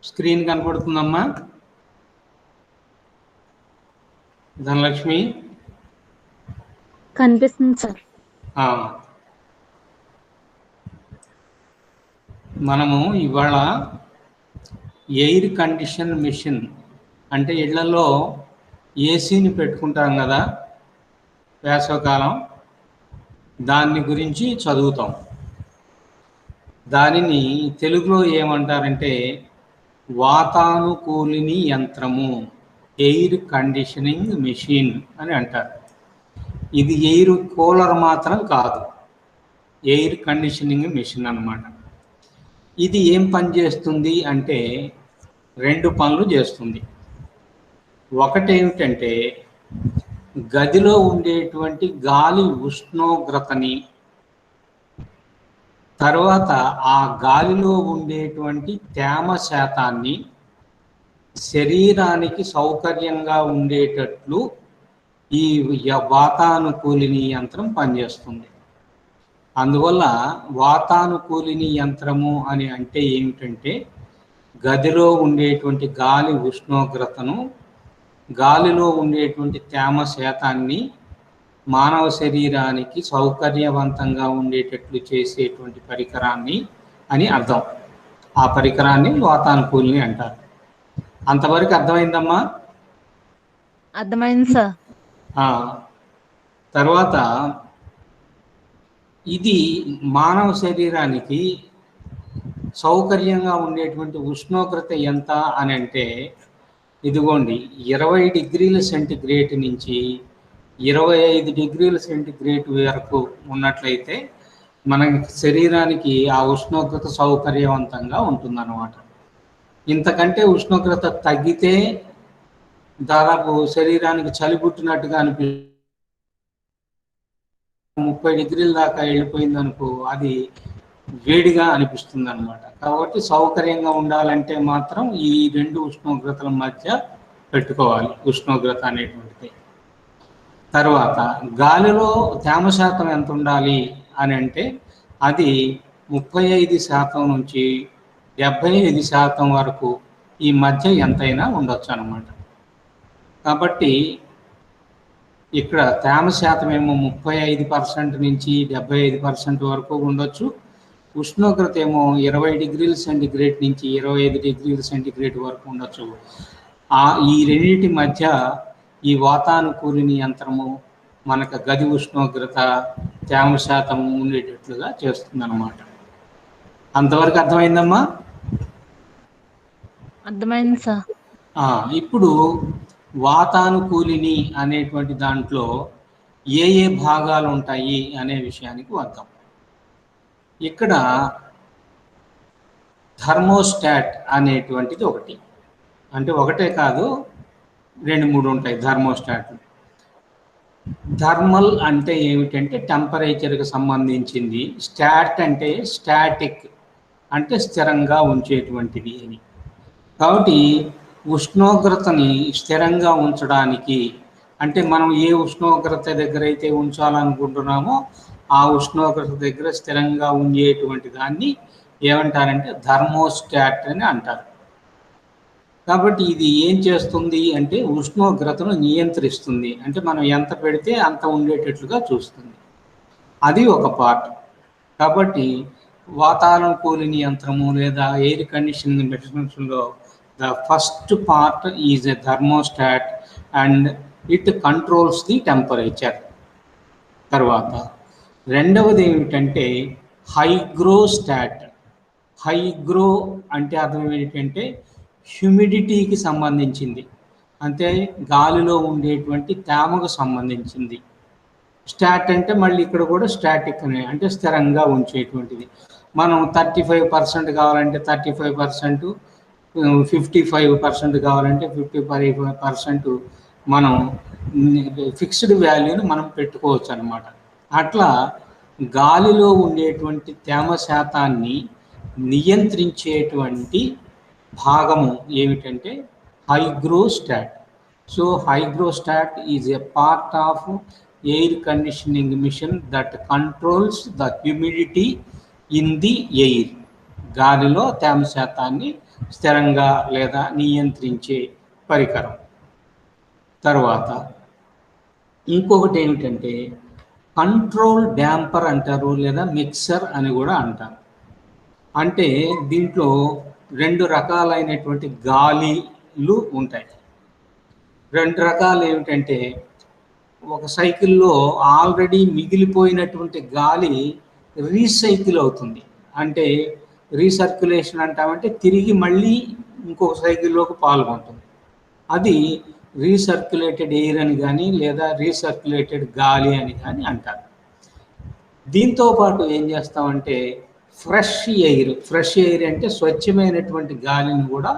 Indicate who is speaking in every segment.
Speaker 1: Screen కనపడుతుందమ్మా? Dhanalakshmi
Speaker 2: కనిపిస్తుంది sir.
Speaker 1: మనము ఇవాళ ఎయిర్ కండిషన్ మిషన్ అంటే ఇళ్లలో ఏసీని పెట్టుకుంటాం కదా వేసవకాలం, దాన్ని గురించి చదువుతాం. దానిని తెలుగులో ఏమంటారంటే వాతానుకూలిని యంత్రము, ఎయిర్ కండిషనింగ్ మెషిన్ అని అంటారు. ఇది ఎయిర్ కూలర్ మాత్రం కాదు, ఎయిర్ కండిషనింగ్ మెషిన్ అన్నమాట. ఇది ఏం పని చేస్తుంది అంటే 2 పనులు చేస్తుంది. ఒకటి ఏమిటంటే గదిలో ఉండేటువంటి గాలి ఉష్ణోగ్రతని, తర్వాత ఆ గాలిలో ఉండేటువంటి తేమ శాతాన్ని శరీరానికి సౌకర్యంగా ఉండేటట్లు ఈ వాతానుకూలిని యంత్రం పనిచేస్తుంది. అందువల్ల వాతానుకూలిని యంత్రము అని అంటే ఏమిటంటే గదిలో ఉండేటువంటి గాలి ఉష్ణోగ్రతను, గాలిలో ఉండేటువంటి తేమ శాతాన్ని మానవ శరీరానికి సౌకర్యవంతంగా ఉండేటట్లు చేసేటువంటి పరికరాన్ని అని అర్థం. ఆ పరికరాన్ని వాతానుకూలిని అంటారు. అంతవరకు అర్థమైందమ్మా?
Speaker 2: అర్థమైంది సార్.
Speaker 1: తర్వాత ఇది మానవ శరీరానికి సౌకర్యంగా ఉండేటువంటి ఉష్ణోగ్రత ఎంత అని అంటే, ఇదిగోండి 20 డిగ్రీల సెంటిగ్రేడ్ నుంచి 25 డిగ్రీల సెంటిగ్రేడ్ వరకు ఉన్నట్లయితే మన శరీరానికి ఆ ఉష్ణోగ్రత సౌకర్యవంతంగా ఉంటుందన్నమాట. ఇంతకంటే ఉష్ణోగ్రత తగ్గితే దాదాపు శరీరానికి చలి పుట్టినట్టుగా అనిపిస్తుంది. 30 డిగ్రీల దాకా వెళ్ళిపోయింది అనుకో, అది వేడిగా అనిపిస్తుంది అనమాట. కాబట్టి సౌకర్యంగా ఉండాలంటే మాత్రం ఈ 2 ఉష్ణోగ్రతల మధ్య పెట్టుకోవాలి ఉష్ణోగ్రత అనేటువంటిది. తర్వాత గాలిలో తేమ శాతం ఎంత ఉండాలి అని అంటే అది 35% నుంచి 75% వరకు ఈ మధ్య ఎంతైనా ఉండొచ్చు అన్నమాట. కాబట్టి ఇక్కడ తేమ శాతం ఏమో 35% నుంచి 75% వరకు ఉండొచ్చు. ఉష్ణోగ్రత ఏమో 20 డిగ్రీల సెంటిగ్రేడ్ నుంచి 25 డిగ్రీల సెంటిగ్రేడ్ వరకు ఉండొచ్చు. ఈ రెండింటి మధ్య ఈ వాతానుకూలిని యంత్రము మనకు గది ఉష్ణోగ్రత, తేమ శాతం ఉండేటట్లుగా చేస్తుందన్నమాట. అంతవరకు అర్థమైందమ్మా?
Speaker 2: అర్థమైంది సార్.
Speaker 1: ఇప్పుడు వాతానుకూలిని అనేటువంటి దాంట్లో ఏ ఏ భాగాలు ఉంటాయి అనే విషయానికి వద్దాం. ఇక్కడ థర్మోస్టాట్ అనేటువంటిది ఒకటి, అంటే ఒకటే కాదు 2-3 ఉంటాయి థర్మోస్టాట్లు. థర్మల్ అంటే ఏమిటంటే టెంపరేచర్కి సంబంధించింది, స్టాట్ అంటే స్టాటిక్ అంటే స్థిరంగా ఉంచేటువంటిది అని. కాబట్టి ఉష్ణోగ్రతని స్థిరంగా ఉంచడానికి, అంటే మనం ఏ ఉష్ణోగ్రత దగ్గర అయితే ఉంచాలనుకుంటున్నామో ఆ ఉష్ణోగ్రత దగ్గర స్థిరంగా ఉండేటువంటి దాన్ని ఏమంటారంటే థర్మోస్టాట్ అని అంటారు. కాబట్టి ఇది ఏం చేస్తుంది అంటే ఉష్ణోగ్రతను నియంత్రిస్తుంది, అంటే మనం ఎంత పెడితే అంత ఉండేటట్లుగా చూస్తుంది. అది ఒక పార్ట్. కాబట్టి వాతానుకూలిని యంత్రము లేదా ఎయిర్ కండిషనింగ్ మెషిన్స్లో the first part is a thermostat and it controls the temperature. తర్వాత రెండవది ఏమిటంటే హైగ్రోస్టాట్. హైగ్రో అంటే అర్థం ఏంటంటే హ్యూమిడిటీకి సంబంధించింది, అంటే గాలిలో ఉండేటువంటి తేమకు సంబంధించింది. స్టాట్ అంటే మళ్ళీ ఇక్కడ కూడా స్టాటిక్ అనే, అంటే స్థిరంగా ఉంచేటువంటిది. మనం 35% కావాలంటే 35%, 55% కావాలంటే 55% మనం ఫిక్స్డ్ వాల్యూని మనం పెట్టుకోవచ్చు అన్నమాట. అట్లా గాలిలో ఉండేటువంటి తేమ శాతాన్ని నియంత్రించేటువంటి భాగము ఏమిటంటే hygrostat. So hygrostat is a part of air conditioning machine that controls the humidity in the air. గాలిలో తేమ శాతాన్ని స్థిరంగా లేదా నియంత్రించే పరికరం. తర్వాత ఇంకొకటి ఏమిటంటే కంట్రోల్ డ్యాంపర్ అంటారు, లేదా మిక్సర్ అని కూడా అంటారు. అంటే దీంట్లో 2 రకాలైనటువంటి గాలిలు ఉంటాయి. 2 రకాలు ఏమిటంటే, ఒక సైకిల్లో ఆల్రెడీ మిగిలిపోయినటువంటి గాలి రీసైకిల్ అవుతుంది. అంటే రీసర్క్యులేషన్ అంటామంటే తిరిగి మళ్ళీ ఇంకొక సైకిల్లోకి పాల్గొంటుంది. అది రీసర్క్యులేటెడ్ ఎయిర్ అని కానీ లేదా రీసర్క్యులేటెడ్ గాలి అని కానీ అంటారు. దీంతో పాటు ఏం చేస్తామంటే ఫ్రెష్ ఎయిర్ అంటే స్వచ్ఛమైనటువంటి గాలిని కూడా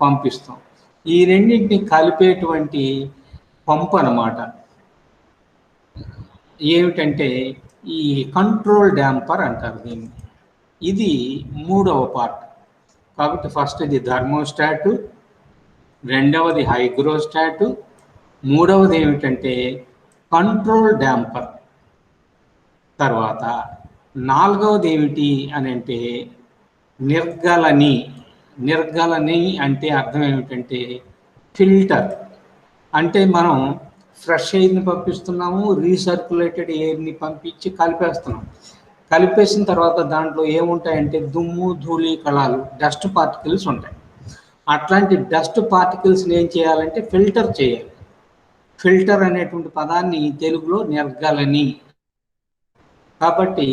Speaker 1: పంపిస్తాం. ఈ రెండింటిని కలిపేటువంటి పంపు అన్నమాట. ఏమిటంటే ఈ కంట్రోల్ డ్యాంపర్ అంటారు దీన్ని. ఇది 3వ పార్ట్. కాబట్టి ఫస్ట్ ఇది థర్మోస్టాటు, రెండవది హైగ్రోస్టాటు, మూడవది ఏమిటంటే కంట్రోల్ డ్యాంపర్. తర్వాత 4వది ఏమిటి అని అంటే నిర్గలని. నిర్గలని అంటే అర్థం ఏమిటంటే ఫిల్టర్. అంటే మనం ఫ్రెష్ ఎయిర్ని పంపిస్తున్నాము, రీసర్క్యులేటెడ్ ఎయిర్ని పంపించి కలిపేస్తున్నాం. కలిపేసిన తర్వాత దాంట్లో ఏముంటాయంటే దుమ్ము, ధూళి కణాలు, డస్ట్ పార్టికల్స్ ఉంటాయి. అట్లాంటి డస్ట్ పార్టికల్స్ని ఏం చేయాలంటే ఫిల్టర్ చేయాలి. ఫిల్టర్ అనేటువంటి పదాన్ని తెలుగులో నిర్గలని. కాబట్టి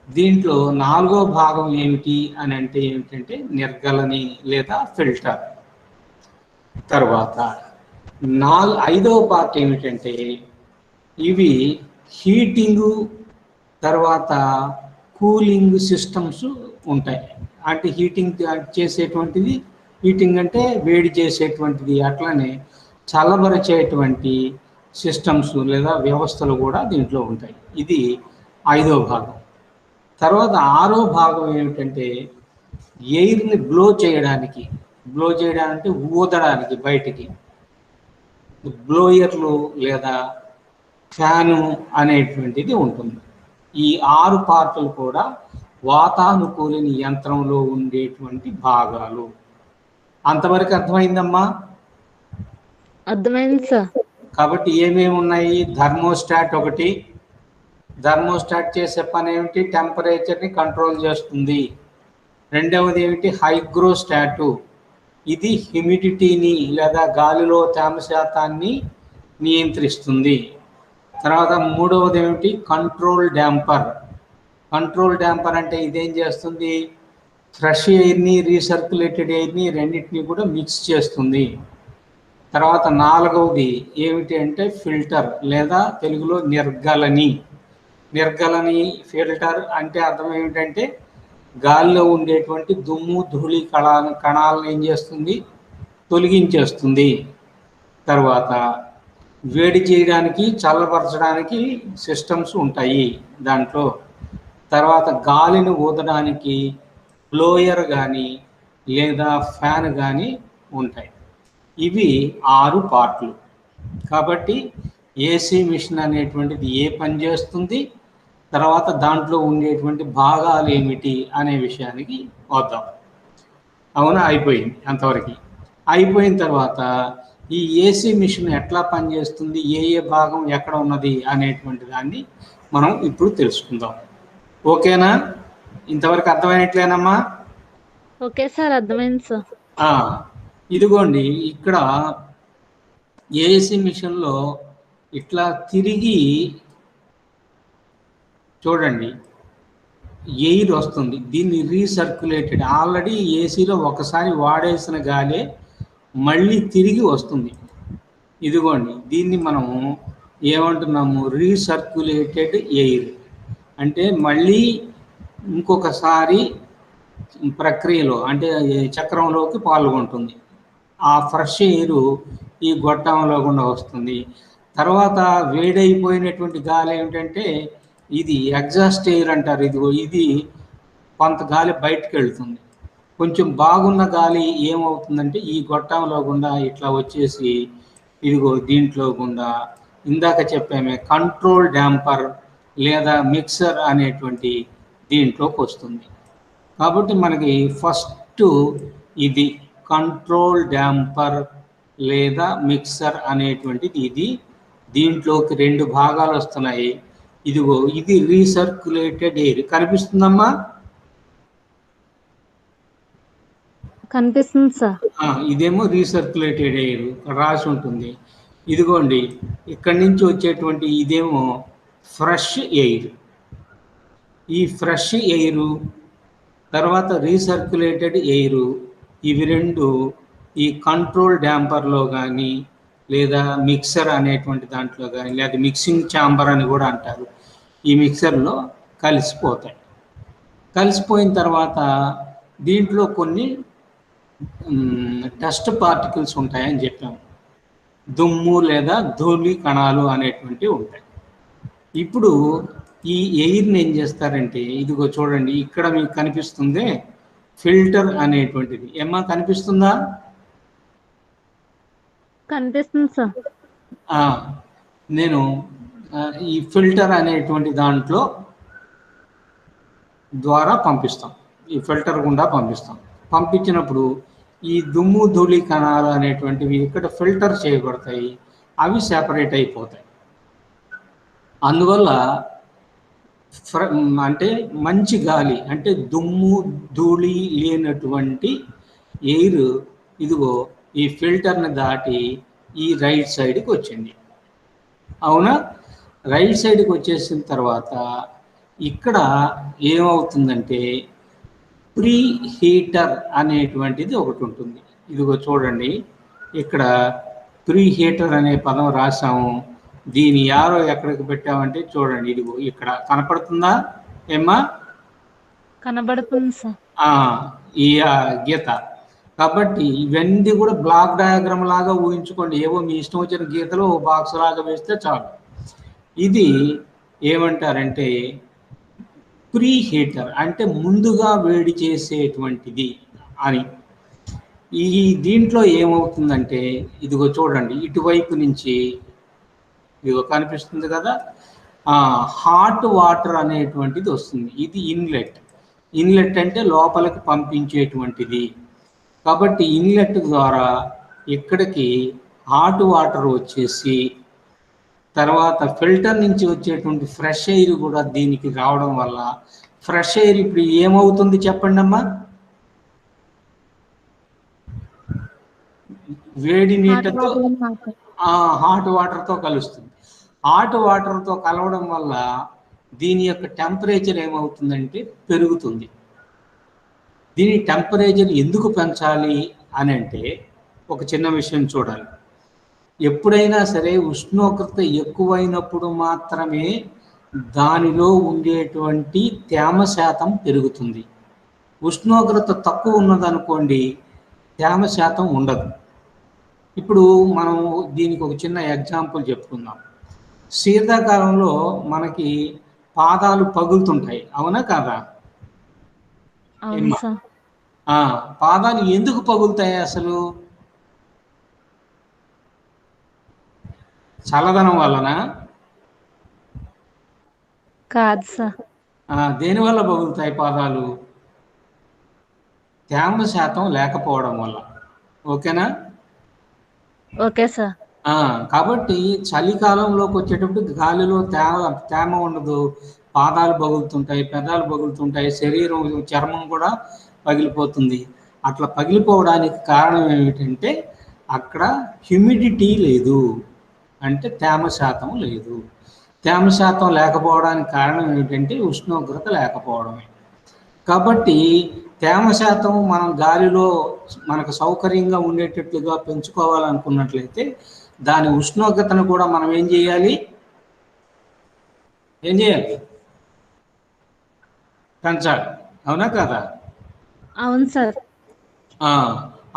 Speaker 1: దీంట్లో 4వ భాగం ఏమిటి అని అంటే ఏమిటంటే నిర్గలని లేదా ఫిల్టర్. తర్వాత 5వ పార్ట్ ఏమిటంటే ఇవి హీటింగు తర్వాత కూలింగ్ సిస్టమ్స్ ఉంటాయి. అంటే హీటింగ్ చేసేటువంటిది, హీటింగ్ అంటే వేడి చేసేటువంటిది, అట్లనే చల్లబరిచేటువంటి సిస్టమ్స్ లేదా వ్యవస్థలు కూడా దీంట్లో ఉంటాయి. ఇది 5వ భాగం. తర్వాత 6వ భాగం ఏమిటంటే ఎయిర్ని బ్లో చేయడానికి ఊదడానికి బయటికి బ్లోయర్లు లేదా ఫ్యాను అనేటువంటిది ఉంటుంది. ఈ 6 పార్టులు కూడా వాతానుకూలిని యంత్రంలో ఉండేటువంటి భాగాలు. అంతవరకు అర్థమైందమ్మా?
Speaker 2: అర్థమైంది సార్.
Speaker 1: కాబట్టి ఏమేమి ఉన్నాయి? థర్మోస్టాట్ ఒకటి. థర్మోస్టాట్ చేసే పని ఏమిటి? టెంపరేచర్ని కంట్రోల్ చేస్తుంది. రెండవది ఏమిటి? హైగ్రోస్టాటు. ఇది హ్యూమిడిటీని లేదా గాలిలో తేమ శాతాన్ని నియంత్రిస్తుంది. తర్వాత 3వది ఏమిటి? Control damper. కంట్రోల్ డ్యాంపర్ అంటే ఇదేం చేస్తుంది? ఫ్రెష్ ఎయిర్ని, రీసర్క్యులేటెడ్ ఎయిర్ని రెండింటిని కూడా మిక్స్ చేస్తుంది. తర్వాత 4వది ఏమిటి అంటే ఫిల్టర్ లేదా తెలుగులో నిర్గలని. నిర్గలని ఫిల్టర్ అంటే అర్థం ఏమిటంటే గాలిలో ఉండేటువంటి దుమ్ము, ధూళి కణాలను ఏం చేస్తుంది? తొలగించేస్తుంది. తర్వాత వేడి చేయడానికి, చల్లబరచడానికి సిస్టమ్స్ ఉంటాయి దాంట్లో. తర్వాత గాలిని ఊదడానికి బ్లోయర్ కానీ లేదా ఫ్యాన్ కానీ ఉంటాయి. ఇవి 6 పార్ట్లు. కాబట్టి ఏసీ మిషన్ అనేటువంటిది ఏ పని చేస్తుంది, తర్వాత దాంట్లో ఉండేటువంటి భాగాలు ఏమిటి అనే విషయానికి వద్దాం. అవునా? అయిపోయింది అంతవరకు. అయిపోయిన తర్వాత ఈ ఏసీ మిషన్ ఎట్లా పనిచేస్తుంది, ఏ భాగం ఎక్కడ ఉన్నది అనేటువంటి దాన్ని మనం ఇప్పుడు తెలుసుకుందాం. ఓకేనా? ఇంతవరకు అర్థమైనట్లేనమ్మా?
Speaker 2: ఓకే సార్, అర్థమైంది సార్.
Speaker 1: ఇదిగోండి, ఇక్కడ ఏసీ మిషన్లో ఇట్లా తిరిగి చూడండి, ఎయిర్ వస్తుంది. దీన్ని రీసర్క్యులేటెడ్, ఆల్రెడీ ఏసీలో ఒకసారి వాడేసిన గాలే మళ్ళీ తిరిగి వస్తుంది. ఇదిగోండి, దీన్ని మనము ఏమంటున్నాము? రీసర్క్యులేటెడ్ ఎయిర్. అంటే మళ్ళీ ఇంకొకసారి ప్రక్రియలో అంటే చక్రంలోకి పాల్గొంటుంది. ఆ ఫ్రెష్ ఎయిర్ ఈ గొట్టంలో గుండా వస్తుంది. తర్వాత వేడైపోయినటువంటి గాలి ఏమిటంటే ఇది ఎగ్జాస్ట్ ఎయిర్ అంటారు. ఇది కొంత గాలి బయటకు వెళ్తుంది. కొంచెం బాగున్న గాలి ఏమవుతుందంటే ఈ గొట్టంలో గుండా ఇట్లా వచ్చేసి ఇదిగో దీంట్లో గుండా ఇందాక చెప్పామే కంట్రోల్ డ్యాంపర్ లేదా మిక్సర్ అనేటువంటి దీంట్లోకి వస్తుంది. కాబట్టి మనకి ఫస్ట్ ఇది కంట్రోల్ డ్యాంపర్ లేదా మిక్సర్ అనేటువంటిది. ఇది దీంట్లోకి 2 భాగాలు వస్తున్నాయి. ఇదిగో ఇది రీసర్క్యులేటెడ్ ఎయిర్. కనిపిస్తుందమ్మా?
Speaker 2: కనిపిస్తుంది సార్.
Speaker 1: ఇదేమో రీసర్క్యులేటెడ్ ఎయిర్ రాసి ఉంటుంది. ఇదిగోండి ఇక్కడి నుంచి వచ్చేటువంటి ఇదేమో ఫ్రెష్ ఎయిర్. ఈ ఫ్రెష్ ఎయిరు తర్వాత రీసర్క్యులేటెడ్ ఎయిరు, ఇవి 2 ఈ కంట్రోల్ డ్యాంపర్లో కానీ లేదా మిక్సర్ అనేటువంటి దాంట్లో కానీ, లేదా మిక్సింగ్ ఛాంబర్ అని కూడా అంటారు, ఈ మిక్సర్లో కలిసిపోతాయి. కలిసిపోయిన తర్వాత దీంట్లో కొన్ని డస్ట్ పార్టికల్స్ ఉంటాయని చెప్పాము. దుమ్ము లేదా ధూళి కణాలు అనేటువంటివి ఉంటాయి. ఇప్పుడు ఈ ఎయిర్ని ఏం చేస్తారంటే, ఇదిగో చూడండి ఇక్కడ మీకు కనిపిస్తుంది ఫిల్టర్ అనేటువంటిది. ఏమ్మా కనిపిస్తుందా?
Speaker 2: కనిపిస్తుంది సార్.
Speaker 1: నేను ఈ ఫిల్టర్ అనేటువంటి దాంట్లో ద్వారా పంపిస్తాం, ఈ ఫిల్టర్ గుండా పంపిస్తాం. పంపించినప్పుడు ఈ దుమ్ము ధూళి కణాలు అనేటువంటివి ఇక్కడ ఫిల్టర్ చేయబడతాయి, అవి సెపరేట్ అయిపోతాయి. అందువల్ల అంటే మంచి గాలి, అంటే దుమ్ము ధూళి లేనటువంటి ఎయిర్ ఇదిగో ఈ ఫిల్టర్ని దాటి ఈ రైట్ సైడ్కి వచ్చింది. అవునా? రైట్ సైడ్కి వచ్చేసిన తర్వాత ఇక్కడ ఏమవుతుందంటే ప్రీ హీటర్ అనేటువంటిది ఒకటి ఉంటుంది. ఇదిగో చూడండి ఇక్కడ ప్రీ హీటర్ అనే పదం రాసాము. దీని యారో ఎక్కడికి పెట్టామంటే చూడండి, ఇదిగో ఇక్కడ కనపడుతుందా ఏమ్మా?
Speaker 2: కనబడుతుంది సార్.
Speaker 1: ఈ గీత. కాబట్టి ఇవన్నీ కూడా బ్లాక్ డయాగ్రామ్ లాగా ఊహించుకోండి. ఏవో మీ ఇష్టం వచ్చిన గీతలు బాక్స్ లాగా వేస్తే చాలు. ఇది ఏమంటారంటే ప్రీ హీటర్, అంటే ముందుగా వేడి చేసేటువంటిది అని. ఈ దీంట్లో ఏమవుతుందంటే ఇదిగో చూడండి ఇటువైపు నుంచి ఇదిగో కనిపిస్తుంది కదా, హాట్ వాటర్ అనేటువంటిది వస్తుంది. ఇది ఇన్లెట్. ఇన్లెట్ అంటే లోపలికి పంపించేటువంటిది. కాబట్టి ఇన్లెట్ ద్వారా ఇక్కడికి హాట్ వాటర్ వచ్చేసి తర్వాత ఫిల్టర్ నుంచి వచ్చేటువంటి ఫ్రెష్ ఎయిర్ కూడా దీనికి రావడం వల్ల ఫ్రెష్ ఎయిర్ ఇప్పుడు ఏమవుతుంది చెప్పండి అమ్మా? వేడి నీటితో హాట్ వాటర్తో కలుస్తుంది. హాట్ వాటర్తో కలవడం వల్ల దీని యొక్క టెంపరేచర్ ఏమవుతుందంటే పెరుగుతుంది. దీని టెంపరేచర్ ఎందుకు పెంచాలి అని అంటే ఒక చిన్న విషయం చూడాలి. ఎప్పుడైనా సరే ఉష్ణోగ్రత ఎక్కువైనప్పుడు మాత్రమే దానిలో ఉండేటువంటి తేమ శాతం పెరుగుతుంది. ఉష్ణోగ్రత తక్కువ ఉన్నదనుకోండి తేమ శాతం ఉండదు. ఇప్పుడు మనం దీనికి ఒక చిన్న ఎగ్జాంపుల్ చెప్పుకుందాం. శీతాకాలంలో మనకి పాదాలు పగులుతుంటాయి, అవునా కాదా? పాదాలు ఎందుకు పగులుతాయి అసలు? చల్లదనం వలన?
Speaker 2: కాదు సార్.
Speaker 1: దేని వల్ల పగులుతాయి పాదాలు? తేమ శాతం లేకపోవడం వల్ల. ఓకేనా?
Speaker 2: Okay sir.
Speaker 1: కాబట్టి చలికాలంలోకి వచ్చేటప్పుడు గాలిలో తేమ ఉండదు, పాదాలు పగులుతుంటాయి, పెదాలు పగులుతుంటాయి, శరీరం చర్మం కూడా పగిలిపోతుంది. అట్లా పగిలిపోవడానికి కారణం ఏమిటంటే అక్కడ హ్యూమిడిటీ లేదు, అంటే తేమ శాతం లేదు. తేమ శాతం లేకపోవడానికి కారణం ఏమిటంటే ఉష్ణోగ్రత లేకపోవడమే. కాబట్టి తేమ శాతం మనం గాలిలో మనకు సౌకర్యంగా ఉండేటట్లుగా పెంచుకోవాలనుకున్నట్లయితే దాని ఉష్ణోగ్రతను కూడా మనం ఏం చేయాలి? పెంచాలి, అవునా కదా?
Speaker 2: అవును సార్.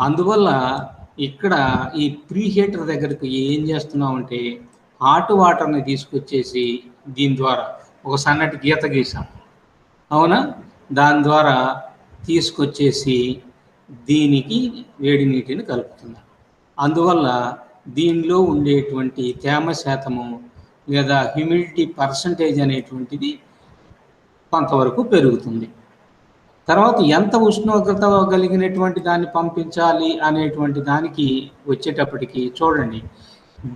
Speaker 1: అందువల్ల ఇక్కడ ఈ ప్రీ హీటర్ దగ్గరకు ఏం చేస్తున్నామంటే హాట్ వాటర్ని తీసుకొచ్చేసి దీని ద్వారా ఒక సన్నటి గీత గీసాం, అవునా? దాని ద్వారా తీసుకొచ్చేసి దీనికి వేడి నీటిని కలుపుతున్నాం. అందువల్ల దీనిలో ఉండేటువంటి తేమ శాతము లేదా హ్యూమిడిటీ పర్సంటేజ్ అనేటువంటిది కొంతవరకు పెరుగుతుంది. తర్వాత ఎంత ఉష్ణోగ్రత కలిగినటువంటి దాన్ని పంపించాలి అనేటువంటి దానికి వచ్చేటప్పటికి చూడండి,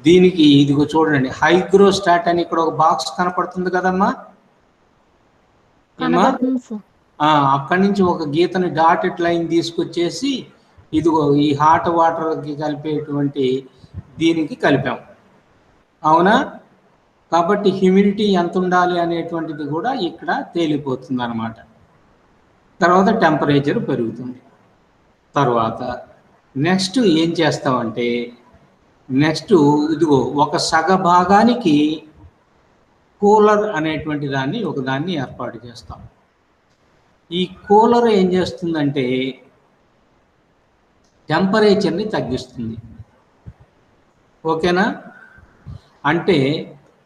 Speaker 1: దీనికి ఇదిగో చూడండి, హైగ్రోస్టాట్ అని ఇక్కడ ఒక బాక్స్ కనపడుతుంది కదమ్మా.
Speaker 2: కనబడుతుంది సార్.
Speaker 1: అక్కడి నుంచి ఒక గీతని డాటెడ్ లైన్ తీసుకొచ్చేసి ఇదిగో ఈ హాట్ వాటర్కి కలిపేటువంటి దీనికి కలిపాం, అవునా. కాబట్టి హ్యూమిడిటీ ఎంత ఉండాలి అనేటువంటిది కూడా ఇక్కడ తేలిపోతుంది అన్నమాట. తర్వాత టెంపరేచర్ పెరుగుతుంది. తర్వాత నెక్స్ట్ ఏం చేస్తామంటే, నెక్స్ట్ ఇదిగో ఒక సగ భాగానికి కూలర్ అనేటువంటి దాన్ని ఏర్పాటు చేస్తాం. ఈ కూలర్ ఏం చేస్తుందంటే టెంపరేచర్ని తగ్గిస్తుంది, ఓకేనా. అంటే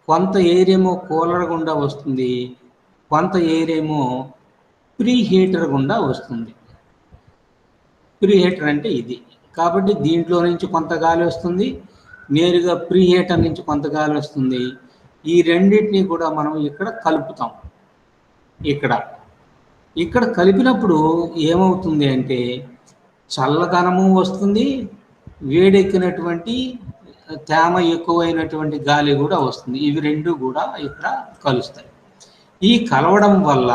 Speaker 1: కొంత ఎయిర్ ఏమో కూలర్ గుండా వస్తుంది, కొంత ఎయిర్ ఏమో ప్రీ హీటర్ గుండా వస్తుంది. ప్రీ హీటర్ అంటే ఇది. కాబట్టి దీంట్లో నుంచి కొంత గాలి వస్తుంది, నేరుగా ప్రీ హీటర్ నుంచి కొంత గాలి వస్తుంది. ఈ రెండింటిని కూడా మనం ఇక్కడ కలుపుతాం. ఇక్కడ కలిపినప్పుడు ఏమవుతుంది అంటే చల్లదనము వస్తుంది, వేడెక్కినటువంటి తేమ ఎక్కువైనటువంటి గాలి కూడా వస్తుంది. ఇవి రెండు కూడా ఇక్కడ కలుస్తాయి. ఈ కలవడం వల్ల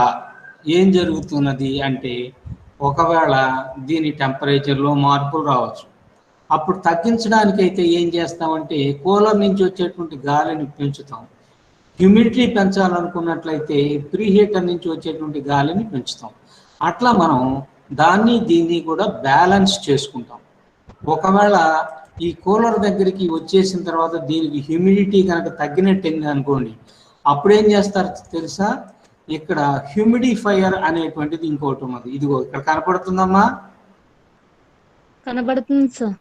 Speaker 1: ఏం జరుగుతున్నది అంటే ఒకవేళ దీని టెంపరేచర్లో మార్పులు రావచ్చు. అప్పుడు తగ్గించడానికైతే ఏం చేస్తామంటే కూలర్ నుంచి వచ్చేటువంటి గాలిని పెంచుతాం. హ్యూమిడిటీ పెంచాలనుకున్నట్లయితే ప్రీ హీటర్ నుంచి వచ్చేటువంటి గాలిని పెంచుతాం. అట్లా మనం దీన్ని కూడా బ్యాలెన్స్ చేసుకుంటాం. ఒకవేళ ఈ కూలర్ దగ్గరికి వచ్చేసిన తర్వాత దీనికి హ్యూమిడిటీ కనుక తగ్గినట్టుంది అనుకోండి, అప్పుడేం చేస్తారు తెలుసా, ఇక్కడ హ్యూమిడిఫైయర్ అనేటువంటిది ఇంకోటి ఉన్నది. ఇదిగో ఇక్కడ కనపడుతుందమ్మా.
Speaker 2: కనబడుతుంది సార్.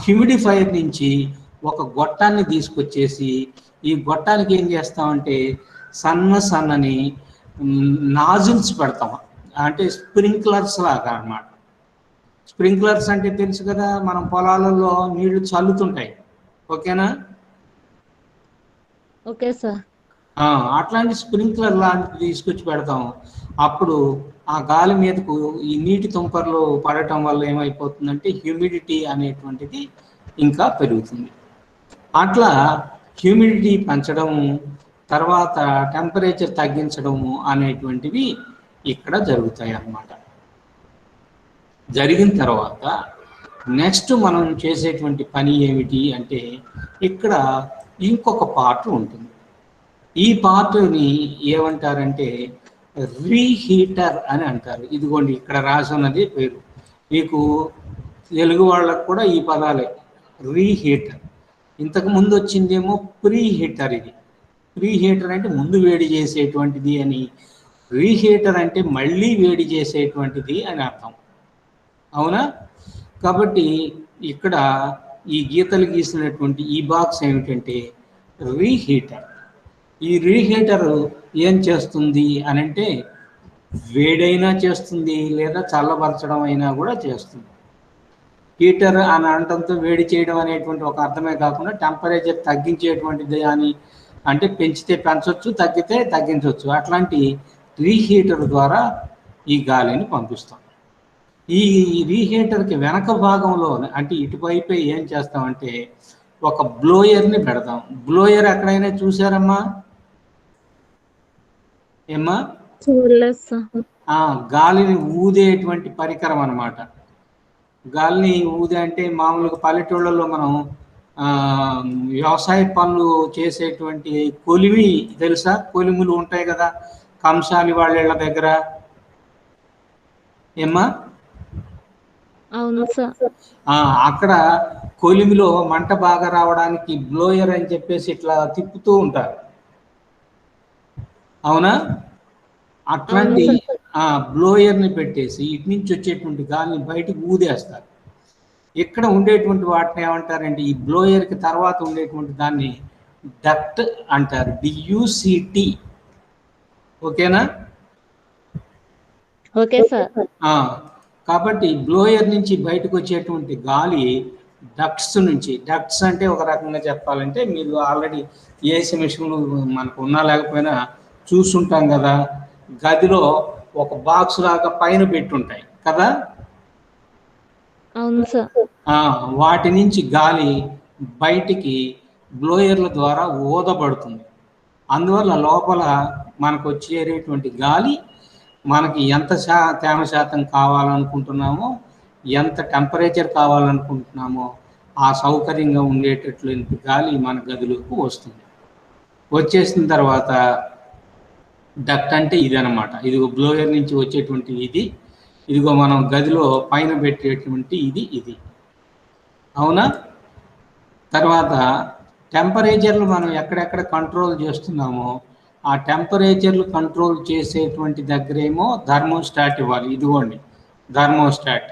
Speaker 1: హ్యూమిడిఫైయర్ నుంచి ఒక గొట్టాన్ని తీసుకొచ్చేసి ఈ గొట్టానికి ఏం చేస్తామంటే సన్నని నాజిల్స్ పెడతాం. అంటే స్ప్రింక్లర్స్ లాగా అన్నమాట. స్ప్రింక్లర్స్ అంటే తెలుసు కదా, మనం పొలాలలో నీళ్లు చల్లుతుంటాయి, ఓకేనా.
Speaker 2: Okay sir.
Speaker 1: అట్లాంటి స్ప్రింక్లర్ లాంటివి తీసుకొచ్చి పెడతాం. అప్పుడు ఆ గాలి మీదకు ఈ నీటి తుంపర్లు పడటం వల్ల ఏమైపోతుందంటే హ్యూమిడిటీ అనేటువంటిది ఇంకా పెరుగుతుంది. అట్లా హ్యూమిడిటీ పెంచడము, తర్వాత టెంపరేచర్ తగ్గించడము అనేటువంటివి ఇక్కడ జరుగుతాయి అన్నమాట. జరిగిన తర్వాత నెక్స్ట్ మనం చేసేటువంటి పని ఏమిటి అంటే ఇక్కడ ఇంకొక పార్ట్ ఉంటుంది. ఈ పార్ట్ని ఏమంటారంటే రీహీటర్ అని అంటారు. ఇదిగోండి ఇక్కడ రాసి ఉన్నది పేరు. మీకు తెలుగు వాళ్ళకు కూడా ఈ పదాలే. రీహీటర్. ఇంతకు ముందు వచ్చిందేమో ప్రీ హీటర్. ఇది ప్రీ హీటర్ అంటే ముందు వేడి చేసేటువంటిది అని, రీహీటర్ అంటే మళ్ళీ వేడి చేసేటువంటిది అని అర్థం, అవునా. కాబట్టి ఇక్కడ ఈ గీతలు గీసినటువంటి ఈ బాక్స్ ఏమిటంటే రీహీటర్. ఈ రీహీటర్ ఏం చేస్తుంది అని అంటే వేడైనా చేస్తుంది, లేదా చల్లబరచడం అయినా కూడా చేస్తుంది. హీటర్ అని అనడంతో వేడి చేయడం అనేటువంటి ఒక అర్థమే కాకుండా టెంపరేచర్ తగ్గించేటువంటిది అని, అంటే పెంచితే పెంచవచ్చు, తగ్గితే తగ్గించవచ్చు. అట్లాంటి రీహీటర్ ద్వారా ఈ గాలిని పంపిస్తాం. ఈ రీహీటర్కి వెనక భాగంలో అంటే ఇటువైపు ఏం చేస్తామంటే ఒక బ్లోయర్ని పెడతాం. బ్లోయర్ ఎక్కడైనా చూసారమ్మా? ఏమ్మా? గాలిని ఊదేటువంటి పరికరం అన్నమాట. గాలిని ఊదే అంటే మామూలుగా పల్లెటూళ్ళలో మనం వ్యవసాయ పనులు చేసేటువంటి కొలిమి తెలుసా? కొలిములు ఉంటాయి కదా కంసాలి వాళ్ళ దగ్గర. ఏమ్మా?
Speaker 2: అవును సార్.
Speaker 1: అక్కడ కొలిమిలో మంట బాగా రావడానికి బ్లోయర్ అని చెప్పేసి ఇట్లా తిప్పుతూ ఉంటారు, అవునా. అట్లాంటి బ్లోయర్ని పెట్టేసి ఇటు నుంచి వచ్చేటువంటి గాలిని బయటకు ఊదేస్తారు. ఇక్కడ ఉండేటువంటి వాటిని ఏమంటారంటే ఈ బ్లోయర్కి తర్వాత ఉండేటువంటి దాన్ని డక్ట్ అంటారు. DUCT, ఓకేనా.
Speaker 2: Okay sir.
Speaker 1: కాబట్టి బ్లోయర్ నుంచి బయటకు వచ్చేటువంటి గాలి డక్ట్స్ నుంచి, డక్ట్స్ అంటే ఒక రకంగా చెప్పాలంటే మీరు ఆల్రెడీ ఏసీ మిషన్లు మనకు ఉన్నా లేకపోయినా చూస్తుంటాం కదా, గదిలో ఒక బాక్స్ లాగా పైన పెట్టుంటాయి కదా.
Speaker 2: అవును సార్.
Speaker 1: వాటి నుంచి గాలి బయటికి బ్లోయర్ల ద్వారా ఊదబడుతుంది. అందువల్ల లోపల మనకు వచ్చేటటువంటి గాలి మనకి ఎంత తేమ శాతం కావాలనుకుంటున్నామో, ఎంత టెంపరేచర్ కావాలనుకుంటున్నామో ఆ సౌకర్యంగా ఉండేటటువంటి గాలి మన గదిలోకి వస్తుంది. వచ్చేసిన తర్వాత డక్ట్ అంటే ఇదనమాట. ఇదిగో బ్లోయర్ నుంచి వచ్చేటువంటి ఇది, ఇదిగో మనం గదిలో పైన పెట్టేటువంటి ఇది. అవునా? తర్వాత టెంపరేచర్లు మనం ఎక్కడెక్కడ కంట్రోల్ చేస్తున్నామో ఆ టెంపరేచర్లు కంట్రోల్ చేసేటువంటి దగ్గరేమో థర్మోస్టాట్ ఇవ్వాలి. ఇదిగోండి థర్మోస్టాట్.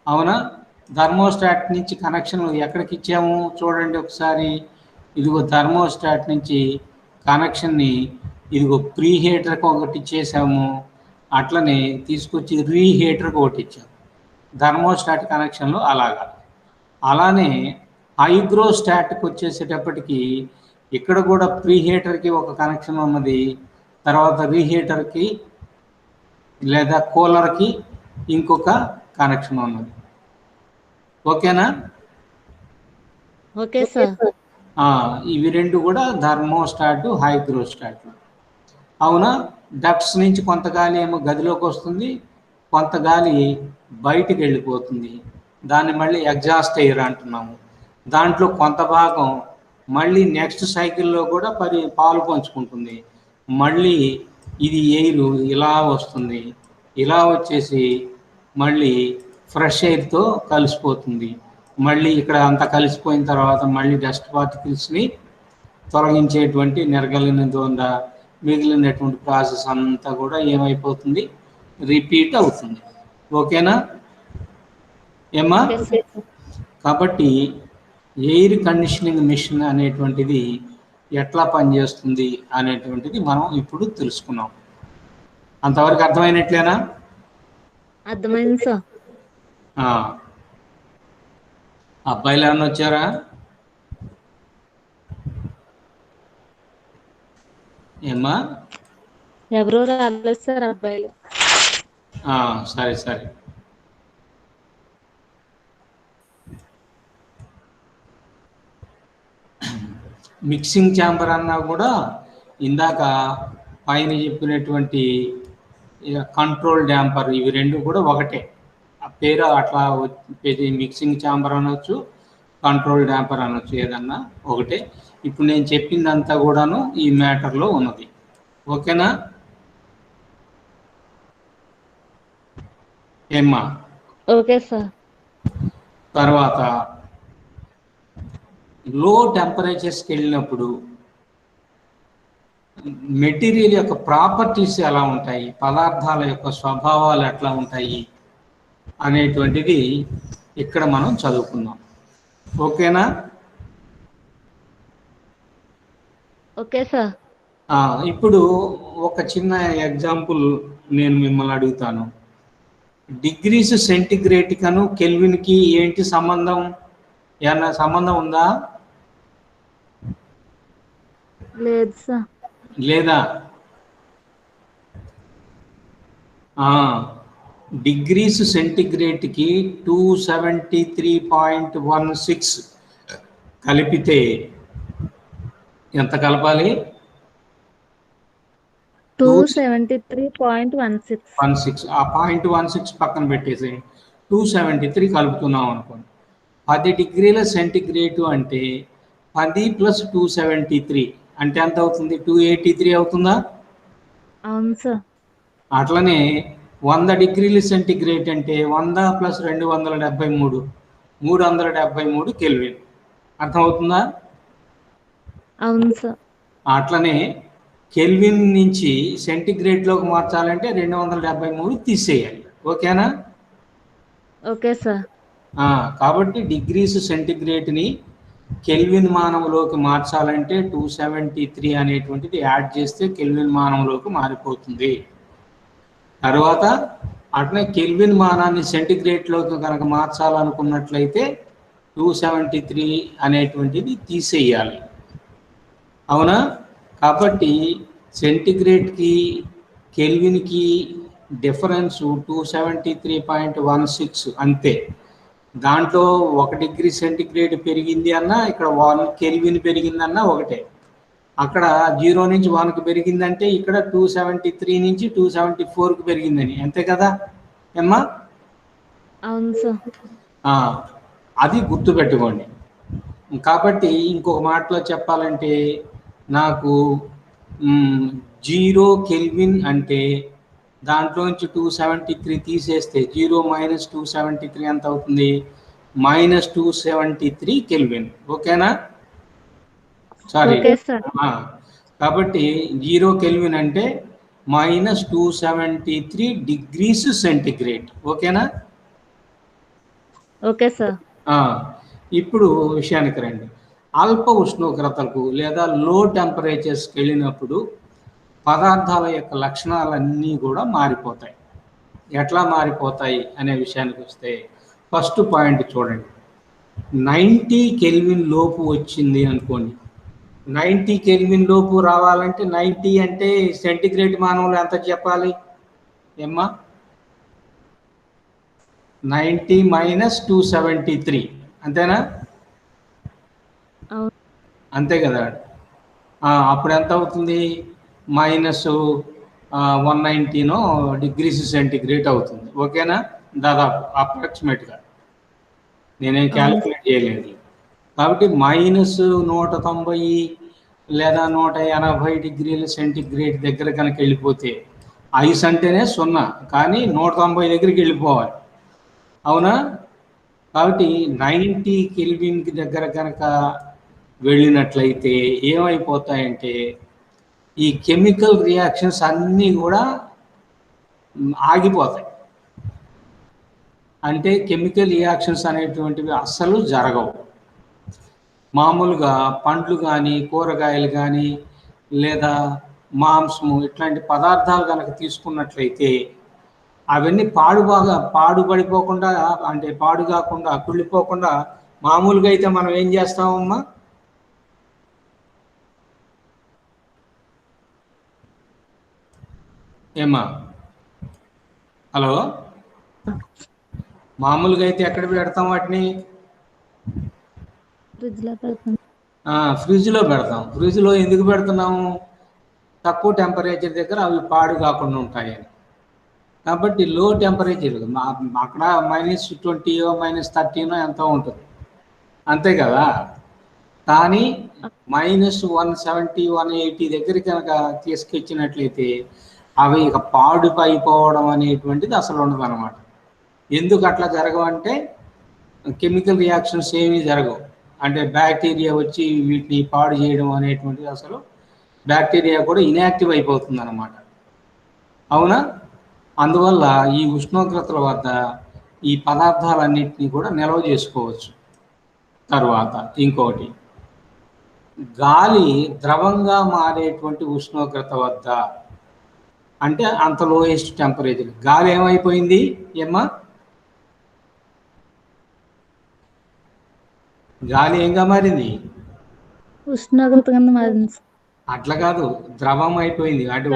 Speaker 1: అవునా? థర్మోస్టాట్ నుంచి కనెక్షన్ ఎక్కడికి ఇచ్చాము చూడండి ఒకసారి. ఇదిగో థర్మోస్టాట్ నుంచి కనెక్షన్ని ఇదిగో ప్రీ హీటర్కి ఒకటి ఇచ్చేసాము, అట్లనే తీసుకొచ్చి రీహీటర్కి ఒకటి ఇచ్చాము. థర్మోస్టాట్ కనెక్షన్లు అలానే హైగ్రోస్టాట్కి వచ్చేసేటప్పటికి ఇక్కడ కూడా ప్రీ హీటర్కి ఒక కనెక్షన్ ఉన్నది, తర్వాత రీహీటర్కి లేదా కూలర్కి ఇంకొక కనెక్షన్ ఉన్నది. ఓకేనా?
Speaker 2: Okay sir.
Speaker 1: ఇవి రెండు కూడా థర్మోస్టాట్, హైగ్రోస్టాట్. అవునా? డక్ట్స్ నుంచి కొంత గాలి ఏమో గదిలోకి వస్తుంది, కొంత గాలి బయటికి వెళ్ళిపోతుంది. దాన్ని మళ్ళీ ఎగ్జాస్ట్ ఎయిర్ అంటున్నాము. దాంట్లో కొంత భాగం మళ్ళీ నెక్స్ట్ సైకిల్లో కూడా పాలు పంచుకుంటుంది. మళ్ళీ ఇది ఎయిర్ ఇలా వస్తుంది, ఇలా వచ్చేసి మళ్ళీ ఫ్రెష్ ఎయిర్తో కలిసిపోతుంది. మళ్ళీ ఇక్కడ అంతా కలిసిపోయిన తర్వాత మళ్ళీ డస్ట్ పార్టికల్స్ని తొలగించేటువంటి నిర్గలిన ద్వారా మిగిలినటువంటి ప్రాసెస్ అంతా కూడా ఏమైపోతుంది, రిపీట్ అవుతుంది. ఓకేనా ఏమ్మా? కాబట్టి ఎయిర్ కండిషనింగ్ మిషన్ అనేటువంటిది ఎట్లా పనిచేస్తుంది అనేటువంటిది మనం ఇప్పుడు తెలుసుకున్నాం. అంతవరకు అర్థమైనట్లేనా?
Speaker 2: అర్థమైంది సార్.
Speaker 1: అబ్బాయిలు ఏమన్నా వచ్చారా? ఏమ్మా?
Speaker 2: ఎవరో రాలేదు సార్ అబ్బాయిలు.
Speaker 1: సరే. మిక్సింగ్ ఛాంబర్ అన్నా కూడా ఇందాక పైన చెప్పినటువంటి కంట్రోల్ డ్యాంపర్, ఇవి రెండు కూడా ఒకటే. ఆ పేరు అట్లా మిక్సింగ్ ఛాంబర్ అనొచ్చు, కంట్రోల్ డ్యాంపర్ అనొచ్చు, ఏదన్నా ఒకటే. ఇప్పుడు నేను చెప్పిందంతా కూడాను ఈ మ్యాటర్లో ఉన్నది. ఓకేనా ఏమ్మా?
Speaker 2: Okay sir.
Speaker 1: తర్వాత లో టెంపరేచర్స్కి వెళ్ళినప్పుడు మెటీరియల్ యొక్క ప్రాపర్టీస్ ఎలా ఉంటాయి, పదార్థాల యొక్క స్వభావాలు ఎట్లా ఉంటాయి అనేటువంటిది ఇక్కడ మనం చదువుకుందాం. ఓకేనా?
Speaker 2: Okay sir.
Speaker 1: ఇప్పుడు ఒక చిన్న ఎగ్జాంపుల్ నేను మిమ్మల్ని అడుగుతాను. డిగ్రీస్ సెంటిగ్రేడ్ కను కెల్విన్కి ఏంటి సంబంధం? ఏమన్నా సంబంధం ఉందా?
Speaker 2: లేదు సార్.
Speaker 1: లేదా? డిగ్రీస్ సెంటిగ్రేడ్కి 273.16 కలిపితే ఎంత కలపాలి?
Speaker 2: 273.16.
Speaker 1: ఆ 0.16 పక్కన పెట్టేసి 273 కలుపుతున్నాం అనుకోండి. 10 డిగ్రీల సెంటిగ్రేడ్ అంటే 10 + 273 అంటే ఎంత అవుతుంది? 283 అవుతుందా?
Speaker 2: అవును సార్.
Speaker 1: అట్లనే 100 డిగ్రీల సెంటిగ్రేడ్ అంటే 100 + 273 373 కెల్విన్. అర్థమవుతుందా?
Speaker 2: అవును సార్.
Speaker 1: అట్లనే కెల్విన్ నుంచి సెంటిగ్రేడ్లోకి మార్చాలంటే 273 తీసేయాలి. ఓకేనా?
Speaker 2: Okay sir.
Speaker 1: కాబట్టి డిగ్రీస్ సెంటిగ్రేడ్ని కెల్విన్ మానంలోకి మార్చాలంటే 273 అనేటువంటిది యాడ్ చేస్తే కెల్విన్ మానంలోకి మారిపోతుంది. తర్వాత అట్లనే కెల్విన్ మానాన్ని సెంటిగ్రేడ్లోకి కనుక మార్చాలనుకున్నట్లయితే 273 అనేటువంటిది తీసేయాలి. అవునా? కాబట్టి సెంటిగ్రేడ్కి కెల్విన్కి డిఫరెన్స్ 273.16 అంతే. దాంట్లో 1 డిగ్రీ సెంటిగ్రేడ్ పెరిగింది అన్నా, ఇక్కడ 1 కెల్విన్ పెరిగిందన్నా ఒకటే. అక్కడ 0 నుంచి 1కి పెరిగిందంటే ఇక్కడ 273 నుంచి 274కి పెరిగిందని, అంతే కదా ఏమ్మా?
Speaker 2: అవును సార్.
Speaker 1: అది గుర్తుపెట్టుకోండి. కాబట్టి ఇంకొక మాటలో చెప్పాలంటే నాకు 0 కెల్విన్ అంటే దాంట్లోంచి 273 తీసేస్తే 0 - 273 ఎంత అవుతుంది? -273 కెల్విన్. ఓకేనా? సారీ.
Speaker 2: Okay sir.
Speaker 1: కాబట్టి 0 కెల్విన్ అంటే -273 డిగ్రీస్ సెంటిగ్రేడ్. ఓకేనా?
Speaker 2: Okay sir.
Speaker 1: ఇప్పుడు విషయానికి రండి. అల్ప ఉష్ణోగ్రతలకు లేదా లో టెంపరేచర్స్కి వెళ్ళినప్పుడు పదార్థాల యొక్క లక్షణాలన్నీ కూడా మారిపోతాయి. ఎట్లా మారిపోతాయి అనే విషయానికి వస్తే ఫస్ట్ పాయింట్ చూడండి. 90 కెల్విన్ లోపు వచ్చింది అనుకోండి. 90 కెల్విన్ లోపు రావాలంటే 90 అంటే సెంటిగ్రేడ్ మానంలో ఎంత చెప్పాలి ఏమ్మా? 90 - 273 అంతేనా? అంతే కదా. అప్పుడు ఎంత అవుతుంది? -119 డిగ్రీస్ సెంటిగ్రేడ్ అవుతుంది. ఓకేనా? దాదాపు అప్రాక్సిమేట్గా, నేనేం క్యాలిక్యులేట్ చేయలేదు. కాబట్టి -190 లేదా 180 డిగ్రీల సెంటిగ్రేడ్ దగ్గర కనుక వెళ్ళిపోతే, ఐస్ అంటేనే 0, కానీ 190 దగ్గరికి వెళ్ళిపోవాలి. అవునా? కాబట్టి 90 కెల్విన్కి దగ్గర కనుక వెళ్ళినట్లయితే ఏమైపోతాయంటే ఈ కెమికల్ రియాక్షన్స్ అన్నీ కూడా ఆగిపోతాయి. అంటే కెమికల్ రియాక్షన్స్ అనేటువంటివి అస్సలు జరగవు. మామూలుగా పండ్లు కానీ, కూరగాయలు కానీ, లేదా మాంసము ఇట్లాంటి పదార్థాలు కనుక తీసుకున్నట్లయితే అవన్నీ పాడుపడిపోకుండా, అంటే పాడు కాకుండా, కుళ్ళిపోకుండా మామూలుగా అయితే మనం ఏం చేస్తామమ్మా? ఏమ్మా? హలో, మామూలుగా అయితే ఎక్కడ పెడతాం వాటిని? ఫ్రిడ్జ్లో పెడతాం. ఫ్రిడ్జ్లో ఎందుకు పెడుతున్నాము? తక్కువ టెంపరేచర్ దగ్గర అవి పాడు కాకుండా ఉంటాయని. కాబట్టి లో టెంపరేచర్ అక్కడ -20 -13 ఎంతో ఉంటుంది, అంతే కదా. కానీ -170 180 దగ్గర కనుక తీసుకొచ్చినట్లయితే అవి ఇక పాడుపైపోవడం అనేటువంటిది అసలు ఉండదు అనమాట. ఎందుకు అట్లా జరగవంటే కెమికల్ రియాక్షన్స్ ఏమీ జరగవు. అంటే బ్యాక్టీరియా వచ్చి వీటిని పాడు చేయడం అనేటువంటిది అసలు, బ్యాక్టీరియా కూడా ఇన్యాక్టివ్ అయిపోతుంది అన్నమాట. అవునా? అందువల్ల ఈ ఉష్ణోగ్రతల వద్ద ఈ పదార్థాలన్నింటినీ కూడా నిల్వ చేసుకోవచ్చు. తర్వాత ఇంకోటి, గాలి ద్రవంగా మారేటువంటి ఉష్ణోగ్రత వద్ద, అంటే అంత లోయెస్ట్ టెంపరేచర్ గాలి ఏమైపోయింది ఏమ్మా? గాలి ఏంగా మారింది?
Speaker 2: ఉష్ణోగ్రత మారింది.
Speaker 1: అట్లా కాదు, ద్రవం అయిపోయింది. అంటే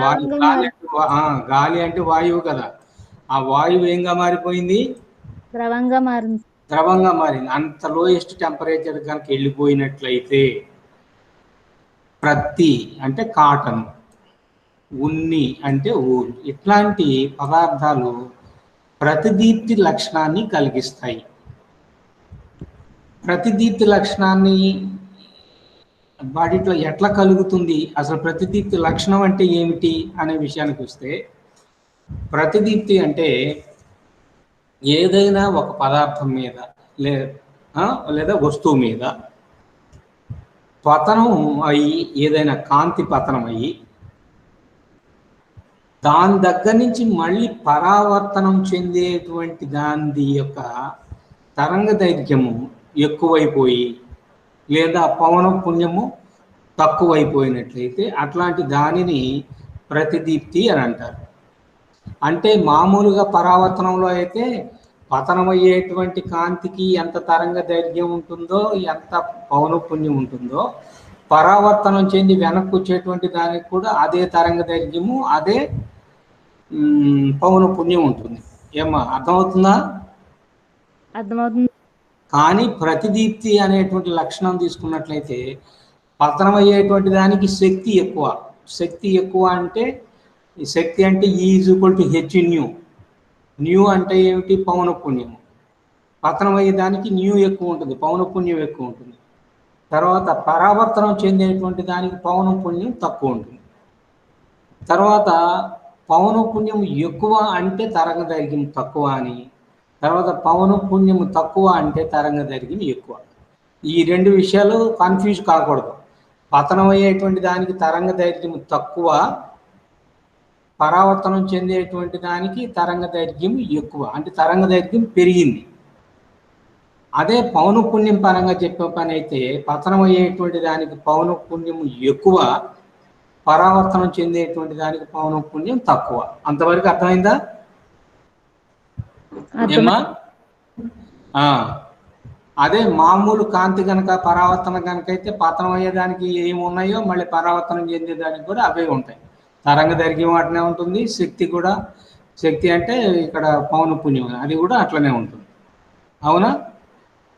Speaker 1: గాలి అంటే వాయువు కదా. ఆ వాయువు ఏంగా మారిపోయింది?
Speaker 2: ద్రవంగా మారింది.
Speaker 1: ద్రవంగా మారింది. అంత లోయెస్ట్ టెంపరేచర్ కనుక వెళ్ళిపోయినట్లయితే ప్రత్తి అంటే కాటన్, ఉన్ని అంటే ఊలు, ఇట్లాంటి పదార్థాలు ప్రతిదీప్తి లక్షణాన్ని కలిగిస్తాయి. ప్రతిదీప్తి లక్షణాన్ని వాటిలో ఎట్లా కలుగుతుంది? అసలు ప్రతిదీప్తి లక్షణం అంటే ఏమిటి అనే విషయానికి వస్తే, ప్రతిదీప్తి అంటే ఏదైనా ఒక పదార్థం మీద లేదా వస్తువు మీద పతనం అయ్యి, ఏదైనా కాంతి పతనం అయ్యి దాని దగ్గర నుంచి మళ్ళీ పరావర్తనం చెందేటువంటి దాని యొక్క తరంగ దైర్ఘ్యము ఎక్కువైపోయి లేదా పవన పుణ్యము తక్కువైపోయినట్లయితే అట్లాంటి దానిని ప్రతిదీప్తి అని అంటారు. అంటే మామూలుగా పరావర్తనంలో అయితే పతనమయ్యేటువంటి కాంతికి ఎంత తరంగ దైర్ఘ్యం ఉంటుందో, ఎంత పౌనఃపున్యం ఉంటుందో, పరావర్తనం చెంది వెనక్కి వచ్చేటువంటి దానికి కూడా అదే తరంగ దైర్ఘ్యము, అదే పౌన పుణ్యం ఉంటుంది. ఏమ్మా అర్థమవుతుందా?
Speaker 2: అర్థమవుతుంది.
Speaker 1: కానీ ప్రతిదీప్తి అనేటువంటి లక్షణం తీసుకున్నట్లయితే పతనం అయ్యేటువంటి దానికి శక్తి ఎక్కువ. శక్తి ఎక్కువ అంటే ఈ శక్తి అంటే E=H న్యూ. న్యూ అంటే ఏమిటి? పౌన పుణ్యము. పతనం అయ్యేదానికి న్యూ ఎక్కువ ఉంటుంది, పౌన పుణ్యం ఎక్కువ ఉంటుంది. తర్వాత పరావర్తనం చెందేటువంటి దానికి పౌన పుణ్యం తక్కువ ఉంటుంది. తర్వాత పౌన పుణ్యం ఎక్కువ అంటే తరంగ దైర్ఘ్యం తక్కువ అని, తర్వాత పౌన పుణ్యం తక్కువ అంటే తరంగ దైర్ఘ్యం ఎక్కువ. ఈ రెండు విషయాలు కన్ఫ్యూజ్ కాకూడదు. పతనం అయ్యేటువంటి దానికి తరంగ దైర్ఘ్యం తక్కువ, పరావర్తనం చెందేటువంటి దానికి తరంగ దైర్ఘ్యం ఎక్కువ, అంటే తరంగ దైర్ఘ్యం పెరిగింది. అదే పౌనఃపున్యం పరంగా చెప్పే పని అయితే పతనం అయ్యేటువంటి దానికి పౌనఃపున్యం ఎక్కువ, పరావర్తనం చెందేటువంటి దానికి పౌనఃపున్యం తక్కువ. అంతవరకు అర్థమైందా ఏమా? అదే మామూలు కాంతి కనుక పరావర్తనం కనుక అయితే పతనం అయ్యేదానికి ఏమి ఉన్నాయో మళ్ళీ పరావర్తనం చెందేదానికి కూడా అవే ఉంటాయి. తరంగ దైర్ఘ్యం అట్లనే ఉంటుంది, శక్తి కూడా, శక్తి అంటే ఇక్కడ పౌనఃపున్యం అది కూడా అట్లనే ఉంటుంది. అవునా?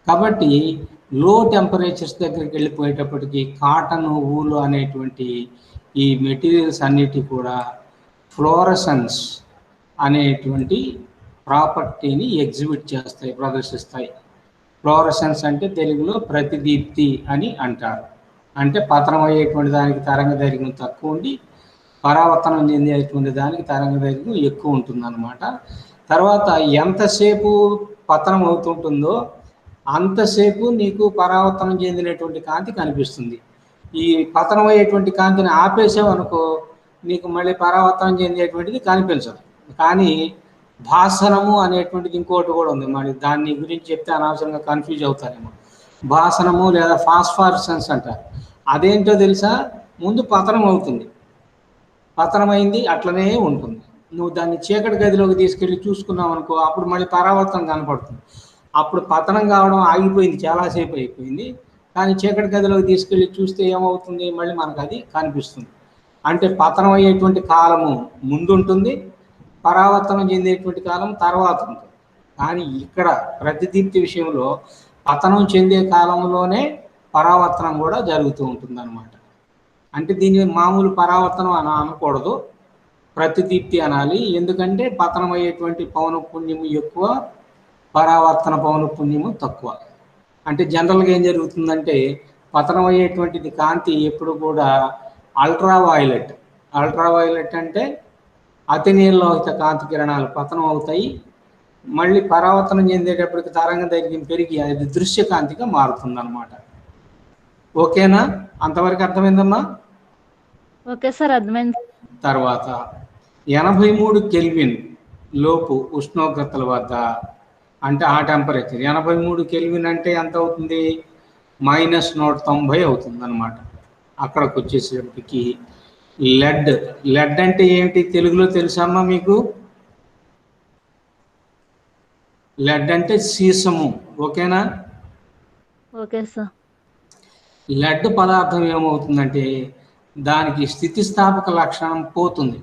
Speaker 1: కాబట్టి లో టెంపరేచర్స్ దగ్గరికి వెళ్ళిపోయేటప్పటికి కాటన్, ఊలు అనేటువంటి ఈ మెటీరియల్స్ అన్నిటి కూడా ఫ్లోరసెన్స్ అనేటువంటి ప్రాపర్టీని ఎగ్జిబిట్ చేస్తాయి, ప్రదర్శిస్తాయి. ఫ్లోరసెన్స్ అంటే తెలుగులో ప్రతిదీప్తి అని అంటారు. అంటే పతనం అయ్యేటువంటి దానికి తరంగ దైర్ఘ్యం తక్కువ ఉండి పరావర్తనం చెందేటువంటి దానికి తరంగ దైర్ఘ్యం ఎక్కువ ఉంటుందన్నమాట. తర్వాత ఎంతసేపు పతనం అవుతుంటుందో అంతసేపు నీకు పరావర్తనం చెందినటువంటి కాంతి కనిపిస్తుంది. ఈ పతనం అయ్యేటువంటి కాంతిని ఆపేసామనుకో నీకు మళ్ళీ పరావర్తనం చెందేటువంటిది కనిపించదు. కానీ భాసనము అనేటువంటిది ఇంకోటి కూడా ఉంది. మరి దాన్ని గురించి చెప్తే అనవసరంగా కన్ఫ్యూజ్ అవుతారేమో. భాసనము లేదా ఫాస్ఫారెసెన్స్ అంటారు. అదేంటో తెలుసా? ముందు పతనం అవుతుంది, పతనమైంది అట్లనే ఉంటుంది. నువ్వు దాన్ని చీకటి గదిలోకి తీసుకెళ్ళి చూసుకున్నావు అనుకో, అప్పుడు మళ్ళీ పరావర్తనం కనపడుతుంది. అప్పుడు పతనం కావడం ఆగిపోయింది, చాలాసేపు అయిపోయింది. కానీ చీకటి గదిలోకి తీసుకెళ్ళి చూస్తే ఏమవుతుంది? మళ్ళీ మనకు అది కనిపిస్తుంది. అంటే పతనం అయ్యేటువంటి కాలము ముందుంటుంది, పరావర్తనం చెందేటువంటి కాలం తర్వాత ఉంటుంది. కానీ ఇక్కడ ప్రతిదీప్తి విషయంలో పతనం చెందే కాలంలోనే పరావర్తనం కూడా జరుగుతూ ఉంటుంది అన్నమాట. అంటే దీన్ని మామూలు పరావర్తనం అని అనకూడదు, ప్రతిదీప్తి అనాలి. ఎందుకంటే పతనం అయ్యేటువంటి పౌనఃపున్యము ఎక్కువ, పరావర్తన పౌనఃపున్యము తక్కువ. అంటే జనరల్గా ఏం జరుగుతుందంటే పతనం అయ్యేటువంటిది కాంతి ఎప్పుడు కూడా అల్ట్రావైలెట్. అల్ట్రావైలెట్ అంటే అతి నీలలోహిత కాంతి కిరణాలు పతనం అవుతాయి, మళ్ళీ పరావర్తనం చెందేటప్పటికి తరంగ దైర్ఘ్యం పెరిగి అది దృశ్య కాంతిగా మారుతుంది అన్నమాట. ఓకేనా? అంతవరకు అర్థమైందమ్మా?
Speaker 2: ఓకే సార్, అర్థమైంది.
Speaker 1: తర్వాత 83 కెల్విన్ లోపు ఉష్ణోగ్రతల వద్ద, అంటే ఆ టెంపరేచర్ 83 కెల్విన్ అంటే ఎంత అవుతుంది? -190 అవుతుంది అన్నమాట. అక్కడికి వచ్చేసేపటికి లెడ్. లెడ్ అంటే ఏమిటి తెలుగులో తెలుసమ్మా మీకు? లెడ్ అంటే సీసము. ఓకేనా?
Speaker 2: Okay sir.
Speaker 1: లెడ్ పదార్థం ఏమవుతుందంటే దానికి స్థితిస్థాపక లక్షణం పోతుంది,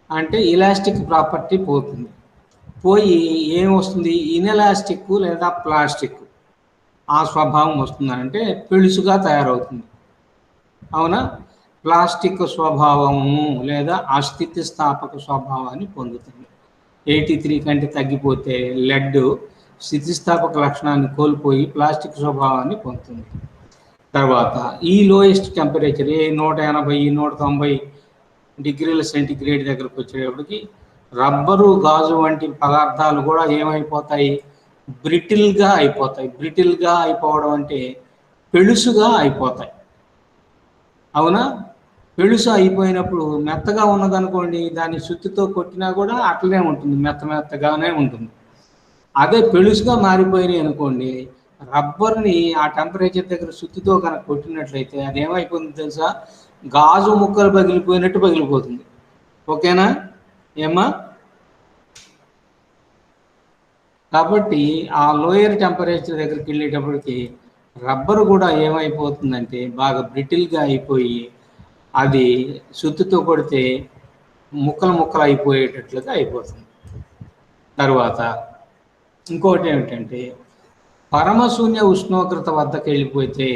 Speaker 1: అంటే ఇలాస్టిక్ ప్రాపర్టీ పోతుంది. పోయి ఏమొస్తుంది? ఇన్ఎలాస్టిక్ లేదా ప్లాస్టిక్ ఆ స్వభావం వస్తుందంటే పెళుసుగా తయారవుతుంది. అవునా? ప్లాస్టిక్ స్వభావము లేదా అస్థితిస్థాపక స్వభావాన్ని పొందుతుంది. 83 కంటే తగ్గిపోతే లెడ్ స్థితిస్థాపక లక్షణాన్ని కోల్పోయి ప్లాస్టిక్ స్వభావాన్ని పొందుతుంది. తర్వాత ఈ లోయెస్ట్ టెంపరేచర్ 180 190 డిగ్రీల సెంటిగ్రేడ్ దగ్గరకు వచ్చేటప్పటికి రబ్బరు, గాజు వంటి పదార్థాలు కూడా ఏమైపోతాయి? బ్రిటిల్గా అయిపోతాయి. బ్రిటిల్గా అయిపోవడం అంటే పెళుసుగా అయిపోతాయి. అవునా? పెళుసు అయిపోయినప్పుడు మెత్తగా ఉన్నదనుకోండి, దాన్ని సుత్తితో కొట్టినా కూడా అట్లనే ఉంటుంది, మెత్తగానే ఉంటుంది. అదే పెళుసుగా మారిపోయినాయి అనుకోండి, రబ్బర్ని ఆ టెంపరేచర్ దగ్గర సుత్తితో కనుక కొట్టినట్లయితే అది ఏమైపోతుంది తెలుసా? గాజు ముక్కలు పగిలిపోయినట్టు పగిలిపోతుంది. ఓకేనా ఏమ్మా? కాబట్టి ఆ లోయర్ టెంపరేచర్ దగ్గరికి వెళ్ళేటప్పటికి రబ్బరు కూడా ఏమైపోతుందంటే బాగా బ్రిటిల్గా అయిపోయి అది సుత్తితో కొడితే ముక్కలు ముక్కలు అయిపోయేటట్లుగా అయిపోతుంది. తర్వాత ఇంకోటి ఏమిటంటే పరమశూన్య ఉష్ణోగ్రత వద్దకు వెళ్ళిపోతే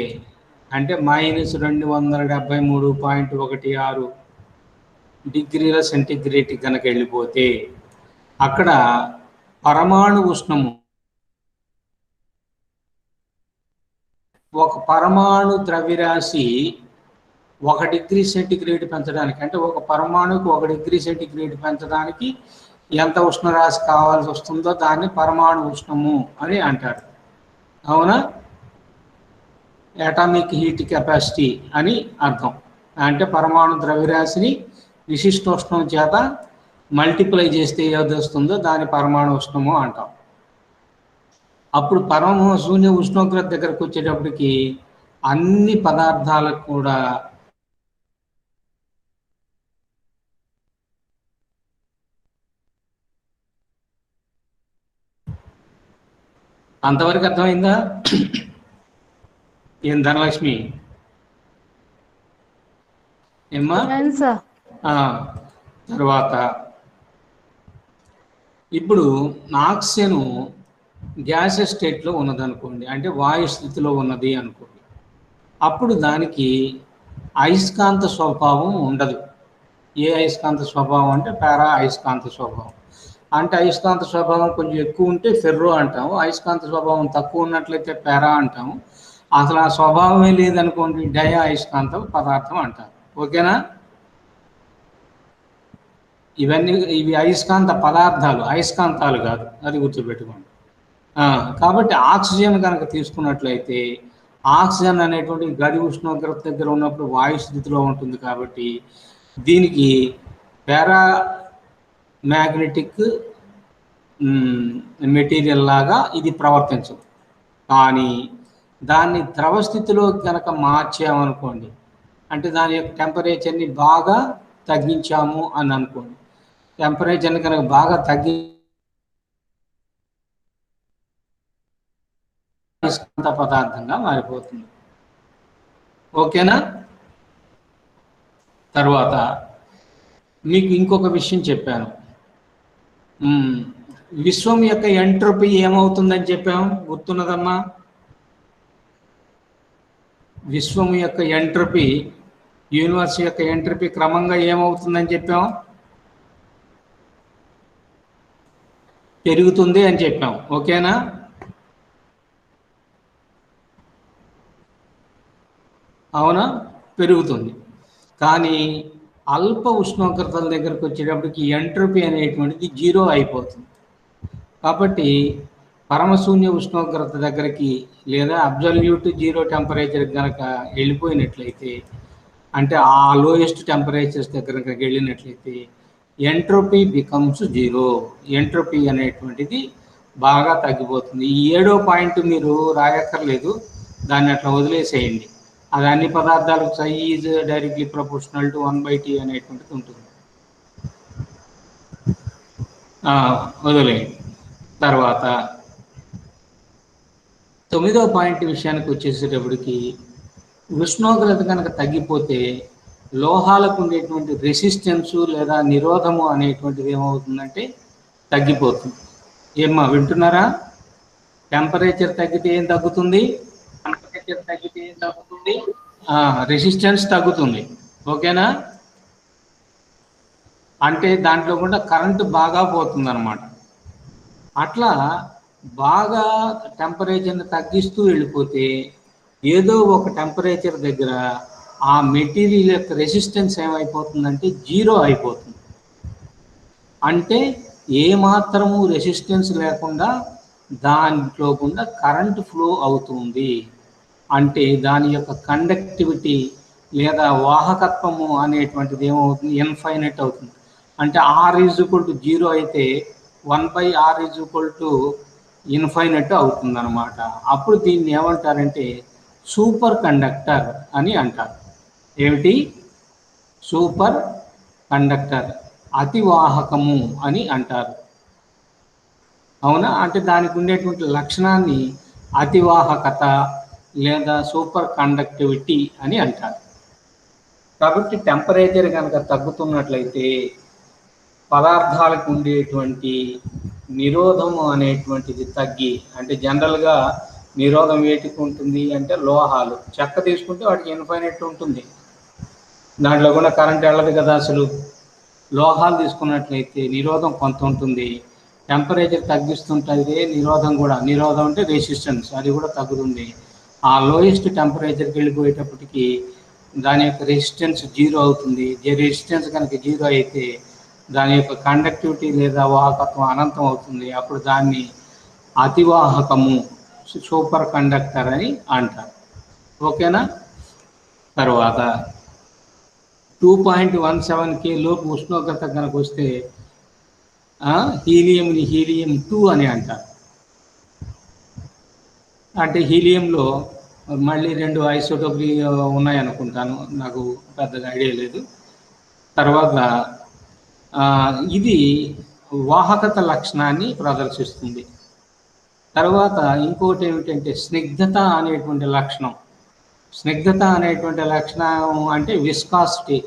Speaker 1: అంటే -273.16 డిగ్రీల సెంటీగ్రేడ్ కనుక వెళ్ళిపోతే అక్కడ పరమాణు ఉష్ణము ఒక పరమాణు ద్రవ్యరాశి 1 డిగ్రీ సెంటీగ్రేడ్ పెంచడానికి అంటే ఒక పరమాణుకు 1 డిగ్రీ సెంటీగ్రేడ్ పెంచడానికి ఎంత ఉష్ణరాశి కావాల్సి వస్తుందో దాన్ని పరమాణు ఉష్ణము అని అంటారు. అవునా? అటామిక్ హీట్ కెపాసిటీ అని అర్థం. అంటే పరమాణు ద్రవ్యరాశిని విశిష్టోష్ణం చేత మల్టిప్లై చేస్తే ఏది వస్తుందో దాని పరమాణు ఉష్ణము అంటాం. అప్పుడు శూన్య ఉష్ణోగ్రత దగ్గరకు వచ్చేటప్పటికి అన్ని పదార్థాలకు కూడా అంతవరకు అర్థమైందా? ఏం ధనలక్ష్మి ఏమ్మా? తర్వాత ఇప్పుడు ఆక్సిజన్ గ్యాస్ స్టేట్లో ఉన్నదనుకోండి, అంటే వాయు స్థితిలో ఉన్నది అనుకోండి, అప్పుడు దానికి అయస్కాంత స్వభావం ఉండదు. ఏ అయస్కాంత స్వభావం అంటే పారా అయస్కాంత స్వభావం. అంటే అయస్కాంత స్వభావం కొంచెం ఎక్కువ ఉంటే ఫెర్రో అంటాము, అయస్కాంత స్వభావం తక్కువ ఉన్నట్లయితే పారా అంటాము. అసలు ఆ స్వభావమే లేదనుకోండి డయా అయస్కాంత పదార్థం అంటారు. ఓకేనా? ఇవి అయస్కాంత పదార్థాలు, అయస్కాంతాలు కాదు, అది గుర్తుపెట్టుకోండి. కాబట్టి ఆక్సిజన్ కనుక తీసుకున్నట్లయితే ఆక్సిజన్ అనేటువంటి గది ఉష్ణోగ్రత దగ్గర ఉన్నప్పుడు వాయు స్థితిలో ఉంటుంది. కాబట్టి దీనికి పారా మ్యాగ్నెటిక్ మెటీరియల్ లాగా ఇది ప్రవర్తించదు. కానీ దాన్ని ద్రవ స్థితిలో కనుక మార్చామనుకోండి, అంటే దాని యొక్క టెంపరేచర్ని బాగా తగ్గించాము అని అనుకోండి, టెంపరేచర్ని కనుక బాగా అయస్కాంత పదార్థంగా మారిపోతుంది. ఓకేనా? తర్వాత మీకు ఇంకొక విషయం చెప్పాను. విశ్వం యొక్క ఎంట్రోపీ ఏమవుతుందని చెప్పాము, గుర్తున్నదమ్మా? విశ్వం యొక్క ఎంట్రోపీ, యూనివర్స్ యొక్క ఎంట్రోపీ క్రమంగా ఏమవుతుందని చెప్పాము? పెరుగుతుంది అని చెప్పాం. ఓకేనా? అవునా? పెరుగుతుంది. కానీ అల్ప ఉష్ణోగ్రతల దగ్గరకు వచ్చేటప్పటికి ఎంట్రోపీ అనేటువంటిది 0 అయిపోతుంది. కాబట్టి పరమశూన్య ఉష్ణోగ్రత దగ్గరికి లేదా అబ్జల్యూట్ 0 టెంపరేచర్ కనుక వెళ్ళిపోయినట్లయితే, అంటే ఆ లోయెస్ట్ టెంపరేచర్స్ దగ్గరకు వెళ్ళినట్లయితే ఎంట్రోపీ బికమ్స్ 0. ఎంట్రోపీ అనేటువంటిది బాగా తగ్గిపోతుంది. ఈ 7వ పాయింట్ మీరు రాయక్కర్లేదు, దాన్ని అట్లా వదిలేసేయండి. అది అన్ని పదార్థాలకు ψ is directly proportional to 1/T అనేటువంటిది ఉంటుంది. వదిలేయండి. తర్వాత 9వ పాయింట్ విషయానికి వచ్చేసేటప్పటికి ఉష్ణోగ్రత కనుక తగ్గిపోతే లోహాలకు ఉండేటువంటి రెసిస్టెన్సు లేదా నిరోధము అనేటువంటిది ఏమవుతుందంటే తగ్గిపోతుంది. ఏమ్మా వింటున్నారా? టెంపరేచర్ తగ్గితే ఏం తగ్గుతుంది? రెసిస్టెన్స్ తగ్గుతుంది. ఓకేనా? అంటే దాంట్లో కూడా కరెంటు బాగా పోతుంది అన్నమాట. అట్లా బాగా టెంపరేచర్ని తగ్గిస్తూ వెళ్ళిపోతే ఏదో ఒక టెంపరేచర్ దగ్గర ఆ మెటీరియల్ యొక్క రెసిస్టెన్స్ ఏమైపోతుందంటే 0 అయిపోతుంది. అంటే ఏమాత్రము రెసిస్టెన్స్ లేకుండా దాంట్లో గుండా కరెంటు ఫ్లో అవుతుంది. అంటే దాని యొక్క కండక్టివిటీ లేదా వాహకత్వము అనేటువంటిది ఏమవుతుంది? ఇన్ఫైనైట్ అవుతుంది. అంటే R=0 అయితే 1/R ఇన్ఫైనైట్ అవుతుంది అన్నమాట. అప్పుడు దీన్ని ఏమంటారంటే సూపర్ కండక్టర్ అని అంటారు. ఏమిటి? సూపర్ కండక్టర్, అతివాహకము అని అంటారు. అవునా? అంటే దానికి ఉండేటువంటి లక్షణాన్ని అతివాహకత లేదా సూపర్ కండక్టివిటీ అని అంటారు. కాబట్టి టెంపరేచర్ కనుక తగ్గుతున్నట్లయితే పదార్థాలకు ఉండేటువంటి నిరోధము అనేటువంటిది తగ్గి, అంటే జనరల్గా నిరోధం వేటికి ఉంటుంది అంటే లోహాలు. చెక్క తీసుకుంటే వాటికి ఇన్ఫైనైట్ ఉంటుంది, దాంట్లో కూడా కరెంట్ వెళ్ళదు కదా అసలు. లోహాలు తీసుకున్నట్లయితే నిరోధం కొంత ఉంటుంది, టెంపరేచర్ తగ్గిస్తుంటుంది నిరోధం కూడా. నిరోధం అంటే రెసిస్టెన్స్, అది కూడా తగ్గుతుంది. ఆ లోయెస్ట్ టెంపరేచర్కి వెళ్ళిపోయేటప్పటికి దాని యొక్క రెసిస్టెన్స్ జీరో అవుతుంది. రెసిస్టెన్స్ కనుక జీరో అయితే దాని యొక్క కండక్టివిటీ లేదా వాహకత్వం అనంతం అవుతుంది. అప్పుడు దాన్ని అతివాహకము, సూపర్ కండక్టర్ అని అంటారు. ఓకేనా? తర్వాత 2.17K లోపు ఉష్ణోగ్రత కనుక వస్తే హీలియంని హీలియం 2 అని అంటారు. అంటే హీలియంలో మళ్ళీ 2 ఐసోటోపులు ఉన్నాయనుకుంటాను, నాకు పెద్దగా ఐడియా లేదు. తర్వాత ఇది వాహకత లక్షణాన్ని ప్రదర్శిస్తుంది. తర్వాత ఇంకోటి ఏమిటంటే స్నిగ్ధత అనేటువంటి లక్షణం. స్నిగ్ధత అనేటువంటి లక్షణం అంటే విస్కాసిటీ.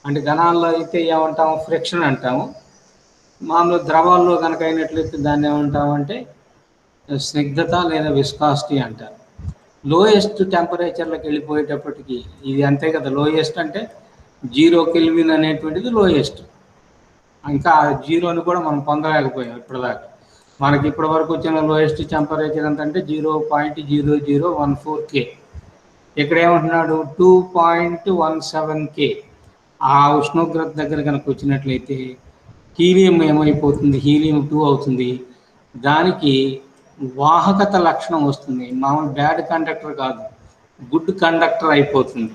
Speaker 1: అంటే ఘనాల్లో అయితే ఏమంటాము, ఫ్రిక్షన్ అంటాము. మామూలు ద్రవాల్లో కనుక అయినట్లయితే దాన్ని ఏమంటామంటే స్నిగ్ధత లేదా విస్కాసిటీ అంటారు. లోయెస్ట్ టెంపరేచర్లకు వెళ్ళిపోయేటప్పటికి ఇది అంతే కదా, లోయెస్ట్ అంటే 0 కెల్విన్ అనేటువంటిది లోయెస్ట్. ఇంకా జీరోని కూడా మనం పొందలేకపోయాం ఇప్పటిదాకా. మనకి ఇప్పటి వరకు వచ్చిన లోయెస్ట్ టెంపరేచర్ ఎంత అంటే 0.0014K. ఇక్కడ ఏమంటున్నాడు 2.17K. ఆ ఉష్ణోగ్రత దగ్గర కనుక వచ్చినట్లయితే హీలియం ఏమైపోతుంది, హీలియం 2 అవుతుంది. దానికి వాహకత లక్షణం వస్తుంది. మామూలు బ్యాడ్ కండక్టర్ కాదు, గుడ్ కండక్టర్ అయిపోతుంది,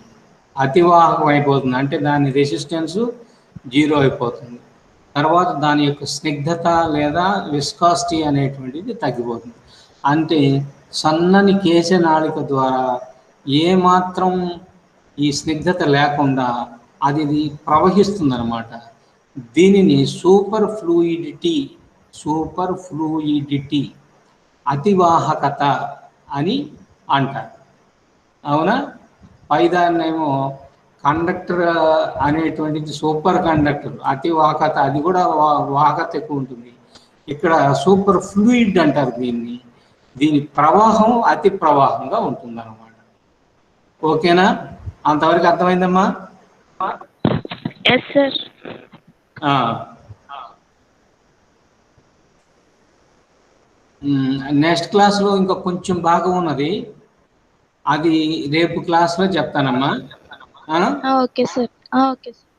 Speaker 1: అతివాహకం అయిపోతుంది. అంటే దాని రెసిస్టెన్స్ జీరో అయిపోతుంది. తర్వాత దాని యొక్క స్నిగ్ధత లేదా విస్కాసిటీ అనేటువంటిది తగ్గిపోతుంది. అంటే సన్నని కేశనాళిక ద్వారా ఏమాత్రం ఈ స్నిగ్ధత లేకుండా అది ప్రవహిస్తుంది అన్నమాట. దీనిని సూపర్ ఫ్లూయిడిటీ అతివాహకత అని అంటారు. అవునా? పైదాన్నేమో కండక్టర్ అనేటువంటిది సూపర్ కండక్టర్, అతివాహకత, అది కూడా వాహకత ఎక్కువ ఉంటుంది. ఇక్కడ సూపర్ ఫ్లూయిడ్ అంటారు దీన్ని. దీని ప్రవాహం అతి ప్రవాహంగా ఉంటుంది అన్నమాట. ఓకేనా? అంతవరకు అర్థమైందమ్మా?
Speaker 3: Yes sir.
Speaker 1: నెక్స్ట్ క్లాస్లో ఇంకా కొంచెం బాగా ఉన్నది, అది రేపు క్లాస్లో చెప్తానమ్మా.
Speaker 3: Okay sir. Okay sir.